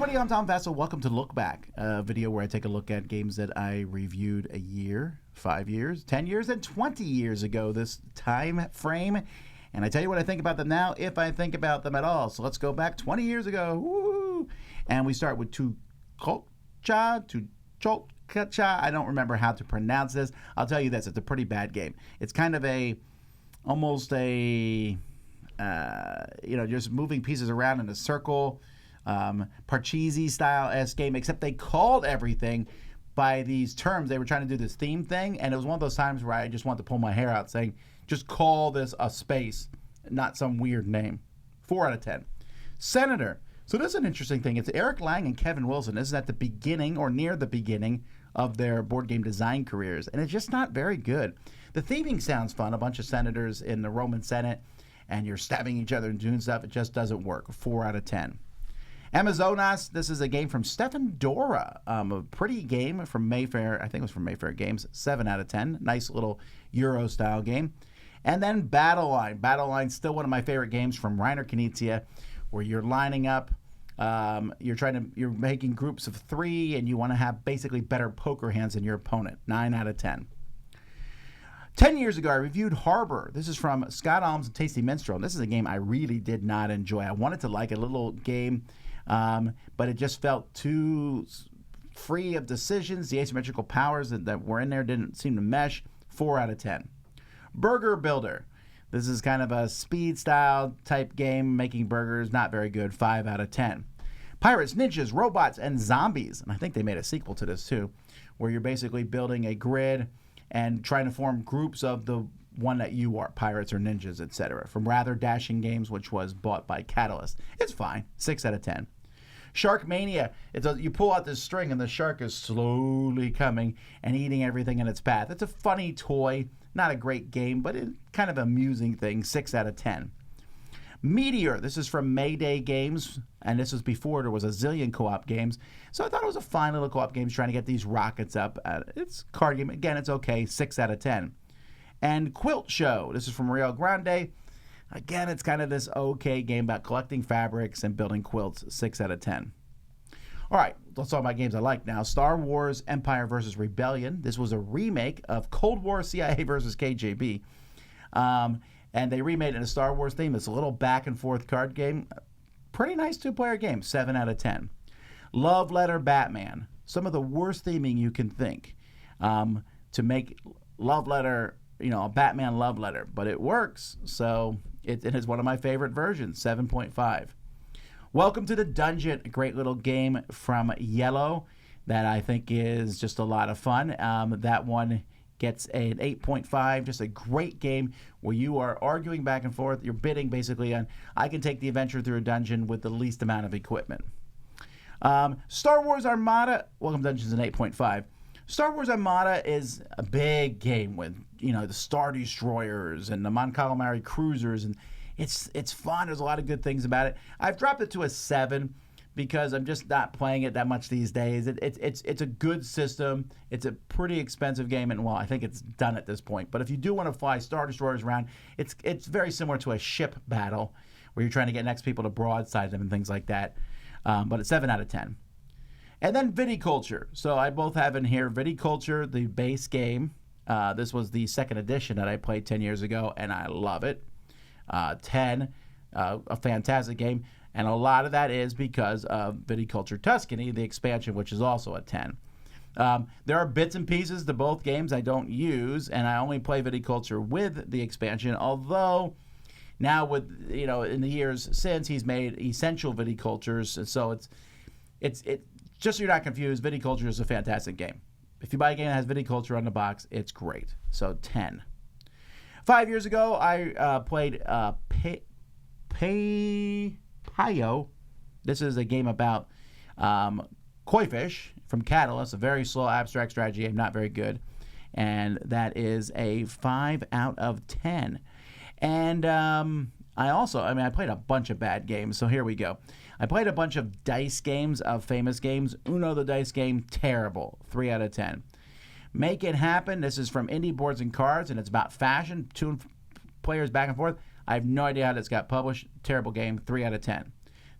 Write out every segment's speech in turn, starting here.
everybody, I'm Tom Vasel. Welcome to Look Back, a video where I take a look at games that I reviewed a year, 5 years, 10 years, and 20 years ago, this time frame. And I tell you what I think about them now, if I think about them at all. So let's go back 20 years ago. Woo! And we start with Toka Tacha. I don't remember how to pronounce this. I'll tell you this, it's a pretty bad game. It's kind of almost a, just moving pieces around in a circle. Parcheesi style-esque game, except they called everything by these terms. They were trying to do this theme thing, and it was one of those times where I just wanted to pull my hair out saying, just call this a space, not some weird name. 4 out of 10. Senator. So this is an interesting thing. It's Eric Lang and Kevin Wilson. This is at the beginning or near the beginning of their board game design careers, and it's just not very good. The theming sounds fun. A bunch of senators in the Roman Senate, and you're stabbing each other and doing stuff. It just doesn't work. 4 out of 10. Amazonas, this is a game from Stefan Dora, a pretty game from Mayfair. I think it was from Mayfair Games. 7 out of 10. Nice little Euro-style game. And then Battle Line. Battle Line's still one of my favorite games from Reiner Knizia, where you're lining up. You're making groups of 3, and you want to have basically better poker hands than your opponent. 9 out of 10. 10 years ago, I reviewed Harbor. This is from Scott Alms and Tasty Minstrel. And this is a game I really did not enjoy. I wanted to like a little game, but it just felt too free of decisions. The asymmetrical powers that were in there didn't seem to mesh. 4 out of 10. Burger Builder. This is kind of a speed-style type game, making burgers. Not very good. 5 out of 10. Pirates, Ninjas, Robots, and Zombies. And I think they made a sequel to this, too, where you're basically building a grid and trying to form groups of the one that you are, pirates or ninjas, etc. From Rather Dashing Games, which was bought by Catalyst. It's fine. 6 out of 10. Shark Mania. You pull out this string and the shark is slowly coming and eating everything in its path. It's a funny toy. Not a great game, but it's kind of amusing thing. 6 out of 10. Meteor. This is from Mayday Games, and this was before there was a zillion co-op games. So I thought it was a fine little co-op game trying to get these rockets up. It's a card game. Again, it's okay. 6 out of 10. And Quilt Show. This is from Rio Grande. Again, it's kind of this okay game about collecting fabrics and building quilts. 6 out of 10. All right, let's talk about games I like now. Star Wars Empire vs. Rebellion. This was a remake of Cold War CIA vs. KGB. And they remade it in a Star Wars theme. It's a little back-and-forth card game. Pretty nice two-player game. 7 out of 10. Love Letter Batman. Some of the worst theming you can think to make Love Letter, a Batman love letter. But it works. So it is one of my favorite versions. 7.5. Welcome to the Dungeon. A great little game from Yellow that I think is just a lot of fun. That one gets an 8.5. Just a great game where you are arguing back and forth. You're bidding basically on, I can take the adventure through a dungeon with the least amount of equipment. Star Wars Armada. Welcome to Dungeons, an 8.5. Star Wars Armada is a big game with, the Star Destroyers and the Mon Calamari cruisers, and it's fun. There's a lot of good things about it. I've dropped it to a 7 because I'm just not playing it that much these days. It's a good system. It's a pretty expensive game, and I think it's done at this point. But if you do want to fly Star Destroyers around, it's very similar to a ship battle where you're trying to get next people to broadside them and things like that. But it's 7 out of 10. And then Vidy Culture. So I both have in here Vidy Culture, the base game. This was the second edition that I played 10 years ago, and I love it. 10, a fantastic game. And a lot of that is because of Vidy Culture Tuskanyy, the expansion, which is also a 10. There are bits and pieces to both games I don't use, and I only play Vidy Culture with the expansion, although now with, in the years since, he's made essential Vidy Cultures, and so it's just so you're not confused, Vidy Culture is a fantastic game. If you buy a game that has Vidy Culture on the box, it's great. So 10. 5 years ago, I played Payo. This is a game about koi fish from Catalyst, a very slow abstract strategy game, not very good. And that is a 5 out of 10. And I played a bunch of bad games, so here we go. I played a bunch of dice games of famous games. Uno, the dice game, terrible. 3 out of 10. Make It Happen. This is from Indie Boards and Cards, and it's about fashion, 2 players back and forth. I have no idea how this got published. Terrible game. 3 out of 10.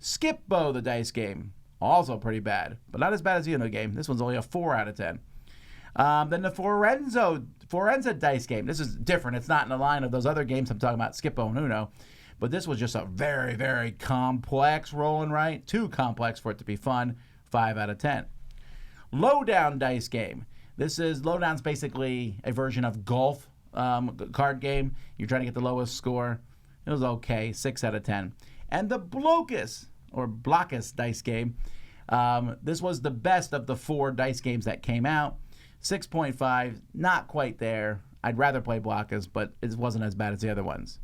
Skipbo, the dice game. Also pretty bad, but not as bad as the Uno game. This one's only a 4 out of 10. Then the Forenza dice game. This is different. It's not in the line of those other games I'm talking about, Skipbo and Uno. But this was just a very, very complex roll and write. Too complex for it to be fun. 5 out of 10. Lowdown dice game. Lowdown's basically a version of golf card game. You're trying to get the lowest score. It was okay. 6 out of 10. And the Blokus dice game. This was the best of the 4 dice games that came out. 6.5, not quite there. I'd rather play Blokus, but it wasn't as bad as the other ones.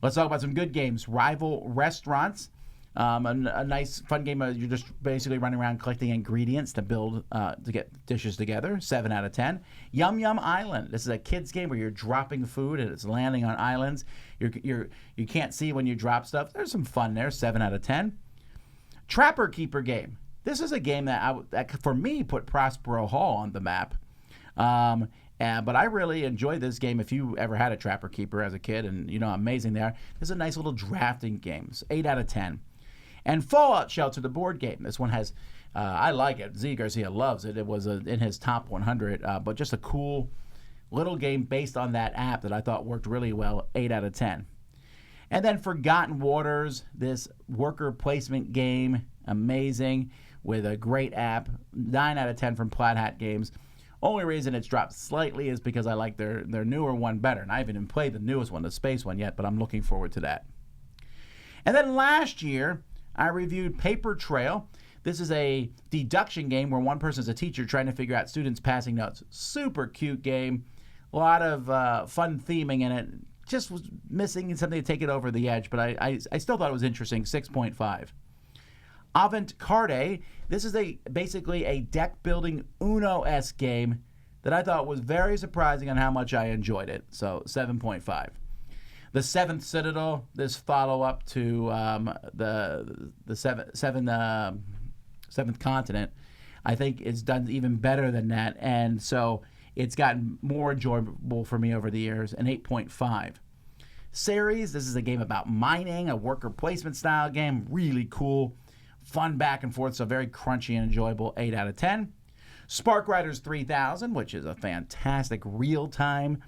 Let's talk about some good games. Rival Restaurants. A nice, fun game. You're just basically running around collecting ingredients to build, to get dishes together. 7 out of 10. Yum Yum Island. This is a kid's game where you're dropping food and it's landing on islands. You can't see when you drop stuff. There's some fun there. 7 out of 10. Trapper Keeper game. This is a game that for me, put Prospero Hall on the map. But I really enjoyed this game. If you ever had a Trapper Keeper as a kid, and you know how amazing they are. This is a nice little drafting game. 8 out of 10. And Fallout Shelter, the board game. This one has, I like it. Z Garcia loves it. It was in his top 100, but just a cool little game based on that app that I thought worked really well. 8 out of 10. And then Forgotten Waters, this worker placement game, amazing, with a great app. 9 out of 10 from Plaid Hat Games. Only reason it's dropped slightly is because I like their newer one better. And I haven't even played the newest one, the space one, yet, but I'm looking forward to that. And then last year, I reviewed Paper Trail. This is a deduction game where one person is a teacher trying to figure out students' passing notes. Super cute game. A lot of fun theming in it. Just was missing something to take it over the edge, but I still thought it was interesting. 6.5. Avant Carde. This is basically a deck-building Uno-esque game that I thought was very surprising on how much I enjoyed it. So 7.5. The Seventh Citadel, this follow-up to the Seventh Continent, I think it's done even better than that, and so it's gotten more enjoyable for me over the years. An 8.5. Ceres, this is a game about mining, a worker placement style game, really cool, fun back and forth, so very crunchy and enjoyable. 8 out of 10. Spark Riders 3000, which is a fantastic real-time.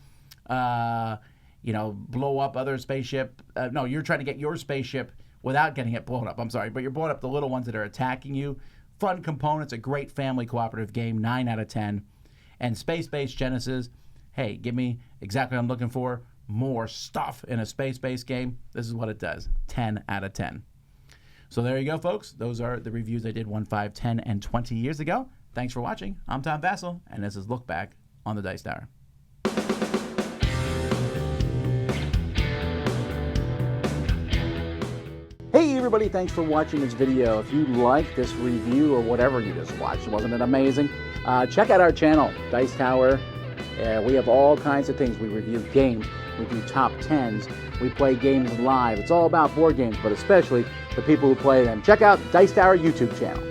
Blow up other spaceship. No, you're trying to get your spaceship without getting it blown up. I'm sorry, but you're blowing up the little ones that are attacking you. Fun components, a great family cooperative game, 9 out of 10. And Space-Based Genesis, hey, give me exactly what I'm looking for. More stuff in a space-based game. This is what it does, 10 out of 10. So there you go, folks. Those are the reviews I did 1, 5, 10, and 20 years ago. Thanks for watching. I'm Tom Vasel, and this is Look Back on the Dice Tower. Hey everybody, thanks for watching this video. If you like this review or whatever you just watched, wasn't it amazing? Check out our channel, Dice Tower. We have all kinds of things. We review games, we do top 10s, we play games live. It's all about board games, but especially the people who play them. Check out Dice Tower YouTube channel.